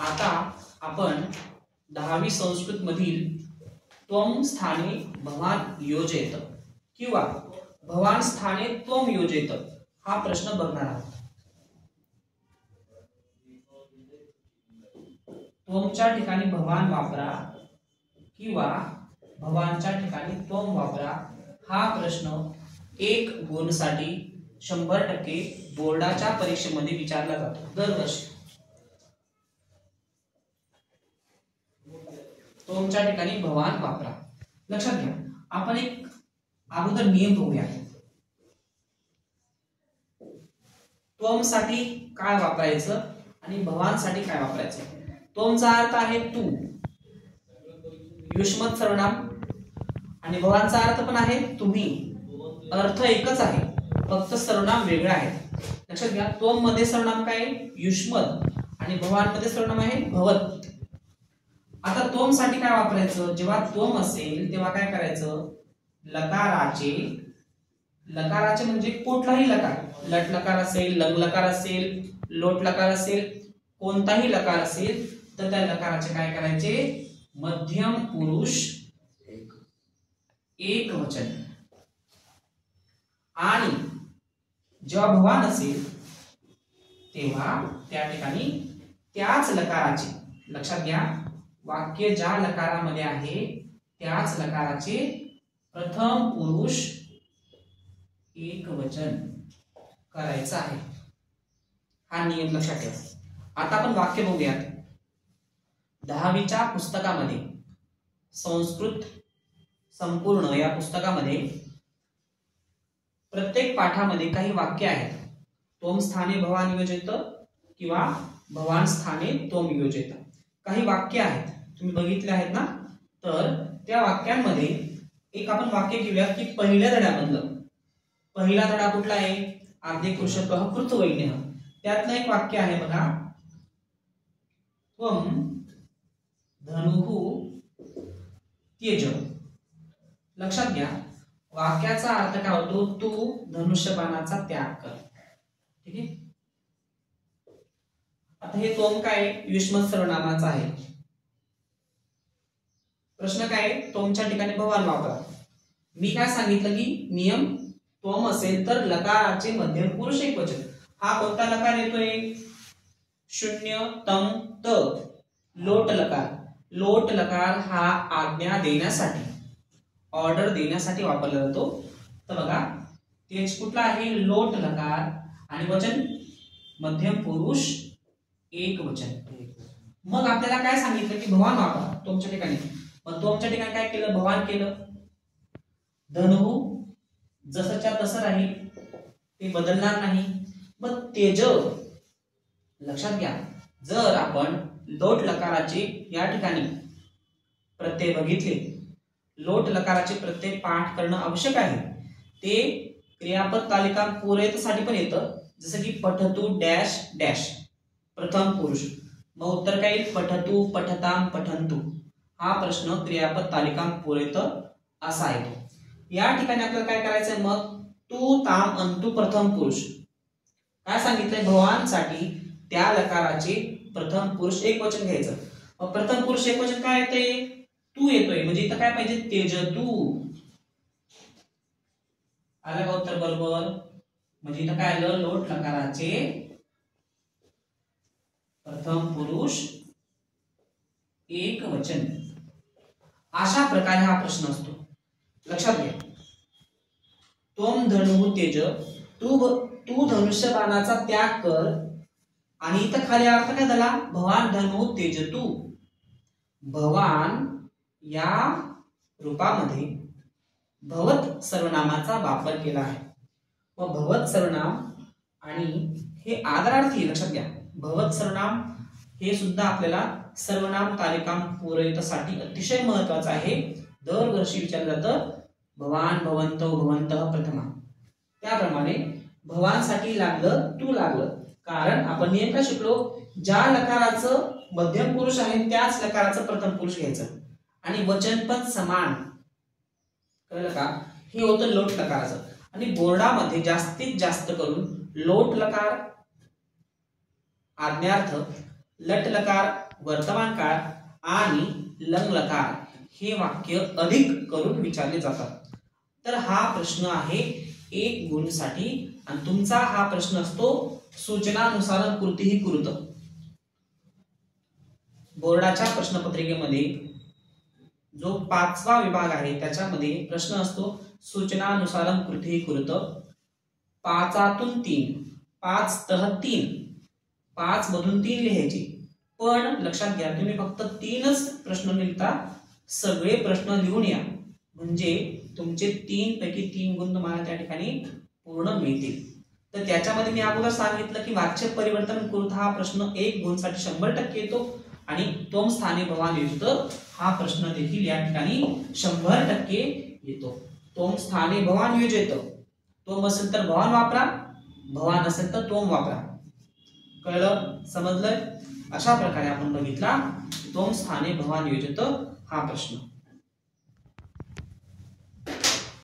आता आपण 10वी संस्कृत मधील त्वम स्थाने भवान योजयत किंवा भवान स्थाने त्वम योजयत हा प्रश्न बघणार आहोत। त्वमच्या ठिकाणी भवान वापरा किंवा भवानच्या ठिकाणी त्वम वापरा हा प्रश्न 1 गुणसाठी 100% बोर्डाच्या परीक्षेमध्ये विचारला जातो दरवर्षी। त्वमच्या ठिकाणी भवान वापरा। लक्षात घ्या, आपण एक अगोदर नियम बघूया। त्वम साठी काय वापरायचं आणि भवान साठी काय वापरायचं। त्वमचा अर्थ आहे तू, युष्मत सर्वनाम, आणि भवानचा अर्थ पण आहे तुम्ही। अर्थ एकच आहे, फक्त सर्वनाम वेगळे आहे। लक्षात घ्या, त्वम मध्ये सर्वनाम काय युष्मत आणि भवान मध्ये सर्वनाम आहे भवत। आता त्वम साठी काय वापरायचं, जेव्हा त्वम असेल तेव्हा काय करायचं, लकाराचे म्हणजे कुठलाही लकार, लट लकार असेल, लंग लकार असेल, लोट लकार असेल, कोणताही लकार असेल तर त्या लकाराचे काय करायचे, मध्यम पुरुष एक वचन। आणि जेव्हा भवान असेल तेव्हा त्या ठिकाणी त्याच लकाराचे, लक्षात घ्या, वाक्य ज्या लकारामध्ये आहे त्याच लकाराचे प्रथम पुरुष एक वचन करायचं आहे। हा नियम लक्षात ठेवा। आता आपण वाक्य बघूयात। 10वीच्या पुस्तकामध्ये संस्कृत संपूर्ण या पुस्तकामध्ये प्रत्येक पाठामध्ये काही वाक्य आहेत। त्वम स्थाने भवान योजयत किंवा भवान स्थाने त्वम योजयत काही वाक्य आहेत, तुम्ही बघितले आहेत ना। तर त्या वाक्यांमध्ये एक आपण वाक्य घेऊया की पहिल्या धड्यामधलं, पहिला धडा कुठला आहे, आर्धे कृषकः कृतवैन्यः, त्यातलं एक वाक्य आहे बघा, त्वम धनुः त्यज। लक्षात घ्या, वाक्याचा अर्थ काय होतो, तू धनुष्यबाणाचा त्याग कर। ठीक आहे, आता हे त्वम काय युष्मत सर्वनामाचा आहे। प्रश्न काय, त्वमच्या ठिकाणी भवान वापरा। मी काय सांगितलं की नियम, त्वम असेल तर लकाराचे मध्यम पुरुष एक वचन। हा कोणता लकार येतोय, शून्य तम त, लोट लकार। लोट लकार हा आज्ञा देण्यासाठी, ऑर्डर देण्यासाठी वापरला जातो। तर बघा, तेच कुठला आहे, लोट लकार, आणि वचन मध्यम पुरुष एक वचन। मग आपल्याला काय सांगितलं की भवान वापरा तुमच्या ठिकाणी, मग तुमच्या ठिकाणी काय केलं, भवान केलं। धनु जसंच्या तसं राहील, ते बदलणार नाही। मग तेज, लक्षात घ्या, जर आपण लोट लकाराचे या ठिकाणी प्रत्यय बघितले, लोट लकाराचे प्रत्यय पाठ करणं आवश्यक आहे। ते क्रियापद तालिका पूर्वतेसाठी पण येतं, जसं की पठतु डॅश डॅश प्रथम पुरुष। मग उत्तर काय येईल, पठतु पठताम पठंतु। हा प्रश्न क्रियापद तालिका पूर्वत असा येतो। या ठिकाणी आपल्याला काय करायचंय, मग तू ताम अंतु प्रथम पुरुष काय सांगितलंय, भवान साठी त्या लकाराचे प्रथम पुरुष एक वचन घ्यायचं। मग प्रथम पुरुष एक वचन काय येतंय, तू येतोय, म्हणजे इथं काय पाहिजे, तेज तू। आलं का उत्तर बरोबर, म्हणजे इथं काय आलं, लोट लकाराचे प्रथम पुरुष एक वचन। अशा प्रकारे हा प्रश्न असतो, लक्षात घ्या। त्वम धनुः त्यज, तू धनुष्यबाणाचा त्याग कर, आणि इथं खाली अर्थ काय झाला, भवान धनुः त्यज तू। भवान या रूपामध्ये भवत सर्वनामाचा वापर केला आहे। व भवत सर्वनाम आणि हे आदरार्थी, लक्षात घ्या, भवत सर्वनाम हे सुद्धा आपल्याला सर्वनाम तालिका पूर्वतेसाठी अतिशय महत्वाचं आहे। दरवर्षी विचारलं जातं, भवान भवंतो भवंतः प्रथमा। त्याप्रमाणे भवानसाठी लागलं तू लागलं, कारण आपण नियम काय शिकलो, ज्या लकाराचं मध्यम पुरुष आहे त्याच लकाराचं प्रथम पुरुष घ्यायचं, आणि वचन पण समान, कळलं का। हे होतं लोट लकाराचं, आणि बोर्डामध्ये जास्तीत जास्त करून लोट लकार आज्ञार्थ, लट लकार वर्तमान काळ आणि लंग लकार हे वाक्य अधिक करून विचारले जातात। तर हा प्रश्न आहे 1 गुण साठी आणि तुमचा हा प्रश्न असतो सूचनानुसार कृती ही कृत। बोर्डाच्या प्रश्नपत्रिकेमध्ये जो 5वा विभाग आहे त्याच्यामध्ये प्रश्न असतो सूचनानुसार कृती ही कृत। 5तून 3, 5 तह 3, 5 मधून 3 लिहायचे, पण लक्षात घ्या तुम्ही फक्त 3च प्रश्न लिहिता, सगळे प्रश्न लिहून या म्हणजे तुमचे 3 पैकी 3 गुण तुम्हाला त्या ठिकाणी पूर्ण मिळतील। तर त्याच्यामध्ये मी अगोदर सांगितलं की वाच्य परिवर्तन कृत हा प्रश्न 1 गुण साठी 100% येतो आणि त्वम स्थाने भवान युक्त हा प्रश्न देखील या ठिकाणी 100% येतो। त्वम स्थाने भवान योजित, त्वम असेल तर भवान वापरा, भवान असेल तर त्वम वापरा। कळलं, समजलं? अशा प्रकारे आपण बघितला त्वम स्थाने भवान योजित हा प्रश्न।